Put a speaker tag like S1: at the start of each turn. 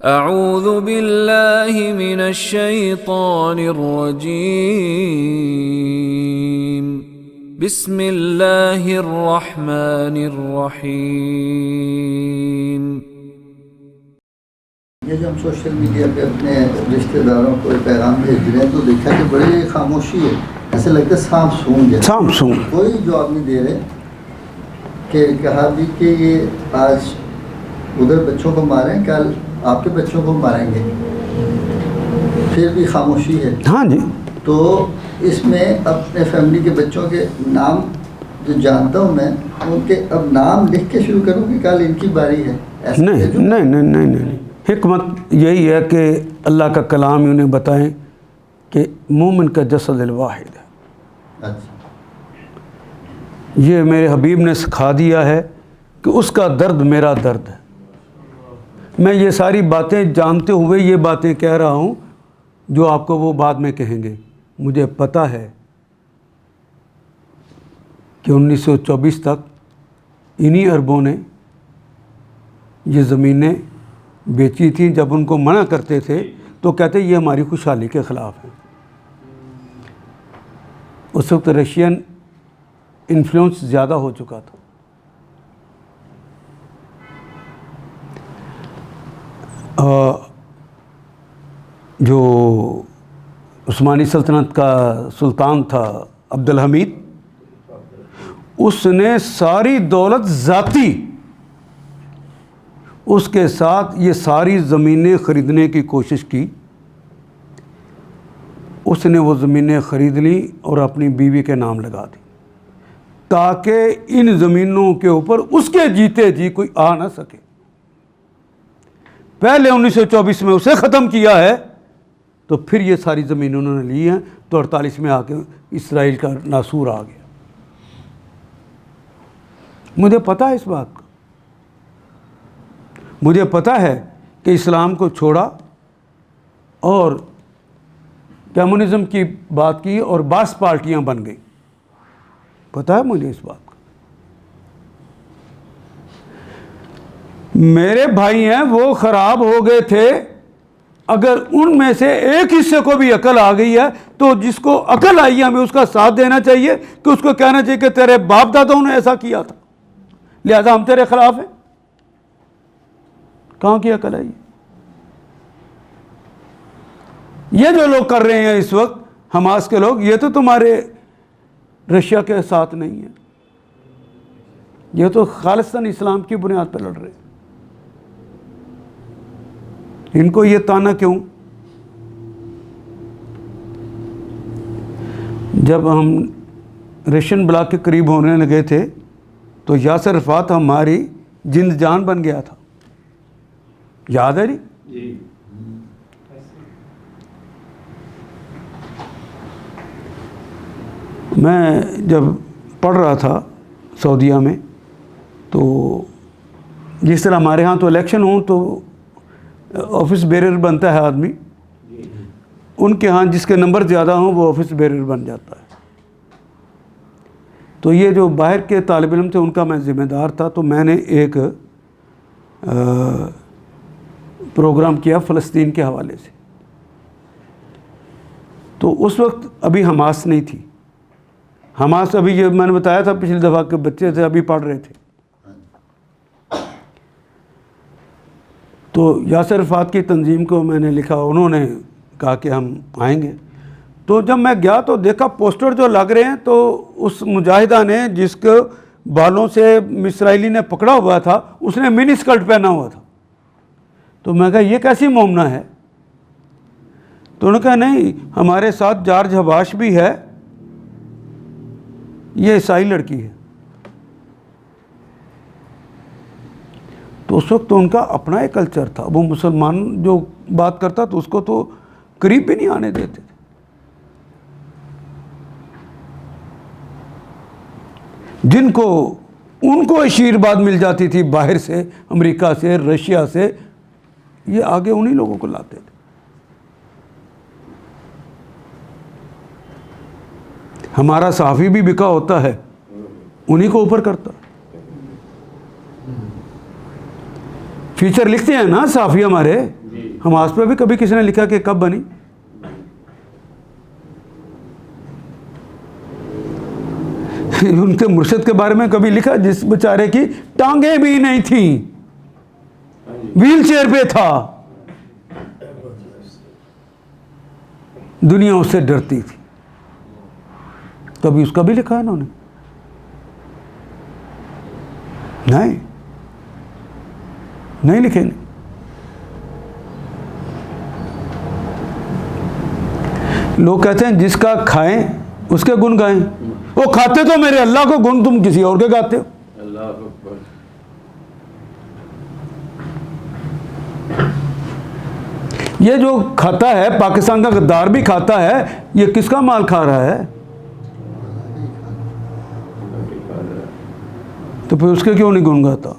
S1: अऊज़ु बिल्लाहि मिनश शैतानिर रजीम बिस्मिल्लाहिर रहमानिर रहीम।
S2: ये जब हम सोशल मीडिया पे अपने रिश्तेदारों को पैगाम भेज रहे हैं तो देखा कि बड़ी खामोशी है, ऐसे लगता है सांप सूंघ है,
S3: सांप सूंघ।
S2: कोई जवाब नहीं दे रहे। कि कहा भी कि ये आज उधर बच्चों को मारें, कल आपके बच्चों को मारेंगे, फिर भी खामोशी है।
S3: हाँ जी।
S2: तो इसमें अपने फैमिली के बच्चों के नाम जो जानता हूँ मैं, उनके अब नाम लिख के शुरू करूँ कि कल इनकी बारी है?
S3: नहीं नहीं नहीं नहीं नहीं, हिकमत यही है कि अल्लाह का कलाम ही उन्हें बताएं कि मोमिन का जसद वाहिद है।
S2: अच्छा,
S3: ये मेरे हबीब ने सिखा दिया है कि उसका दर्द मेरा दर्द है। मैं ये सारी बातें जानते हुए ये बातें कह रहा हूँ जो आपको वो बाद में कहेंगे। मुझे पता है कि 1924 तक इन्हीं अरबों ने ये ज़मीनें बेची थी। जब उनको मना करते थे तो कहते ये हमारी खुशहाली के ख़िलाफ़ है। उस वक्त रशियन इन्फ्लुएंस ज़्यादा हो चुका था। जो उस्मानी सल्तनत का सुल्तान था अब्दुल हमीद, उसने सारी दौलत ज़ाती उसके साथ ये सारी ज़मीनें ख़रीदने की कोशिश की। उसने वो ज़मीनें ख़रीद ली और अपनी बीवी के नाम लगा दी ताकि इन ज़मीनों के ऊपर उसके जीते जी कोई आ ना सके। पहले 1924 में उसे ख़त्म किया है, तो फिर ये सारी ज़मीन उन्होंने ली हैं। तो 48 में आके इसराइल का नासूर आ गया। मुझे पता है इस बात का। मुझे पता है कि इस्लाम को छोड़ा और कम्युनिज़म की बात की और 22 पार्टियां बन गई। पता है मुझे इस बात का। मेरे भाई हैं वो ख़राब हो गए थे। अगर उनमें से एक हिस्से को भी अकल आ गई है तो जिसको अकल आई है हमें उसका साथ देना चाहिए, कि उसको कहना चाहिए कि तेरे बाप दादाओं ने ऐसा किया था, लिहाजा हम तेरे खिलाफ हैं। कहाँ की अकल आई? ये जो लोग कर रहे हैं इस वक्त, हमास के लोग, ये तो तुम्हारे रशिया के साथ नहीं है। ये तो खालिस्तान इस्लाम की बुनियाद पर लड़ रहे हैं। इनको ये ताना क्यों? जब हम रशियन ब्लॉक के करीब होने लगे थे तो यासर अरफात हमारी जिंद जान बन गया था। याद है जी? मैं जब पढ़ रहा था सऊदीया में, तो जिस तरह हमारे यहाँ तो इलेक्शन हो तो ऑफिस बेरर बनता है आदमी, उनके यहाँ जिसके नंबर ज़्यादा हों वो ऑफिस बेरर बन जाता है। तो ये जो बाहर के तालिब इल्म थे उनका मैं ज़िम्मेदार था। तो मैंने एक प्रोग्राम किया फ़लस्तीन के हवाले से। तो उस वक्त अभी हमास नहीं थी। हमास अभी, ये मैंने बताया था पिछली दफ़ा के बच्चे थे, अभी पढ़ रहे थे। तो यासर अरफात की तंजीम को मैंने लिखा, उन्होंने कहा कि हम आएंगे। तो जब मैं गया तो देखा पोस्टर जो लग रहे हैं, तो उस मुजाहिदा ने जिसके बालों से इसराइली ने पकड़ा हुआ था उसने मिनी स्कर्ट पहना हुआ था। तो मैं कहा ये कैसी मोमना है? तो उन्होंने कहा नहीं, हमारे साथ जॉर्ज हबाश भी है, ये ईसाई लड़की है। तो उस वक्त तो उनका अपना एक कल्चर था। वो मुसलमान जो बात करता तो उसको तो करीब भी नहीं आने देते थे। जिनको उनको आशीर्वाद मिल जाती थी बाहर से, अमेरिका से, रशिया से, ये आगे उन्हीं लोगों को लाते थे। हमारा सहाफ़ी भी बिका होता है, उन्हीं को ऊपर करता। फीचर लिखते हैं ना साफ़ी हमारे, हमास पे भी कभी किसी ने लिखा कि कब बनी? उनके मुर्शिद के बारे में कभी लिखा जिस बेचारे की टांगे भी नहीं थी, व्हील चेयर पे था, दुनिया उससे डरती थी, कभी उसका भी लिखा है इन्होंने? नहीं लिखेंगे। लोग कहते हैं जिसका खाएं उसके गुण गाएं। वो खाते तो मेरे अल्लाह को गुण, तुम किसी और के गाते हो।
S4: अल्लाह अकबर।
S3: ये जो खाता है, पाकिस्तान का गद्दार भी खाता है, ये किसका माल खा रहा है? तो फिर उसके क्यों नहीं गुण गाता?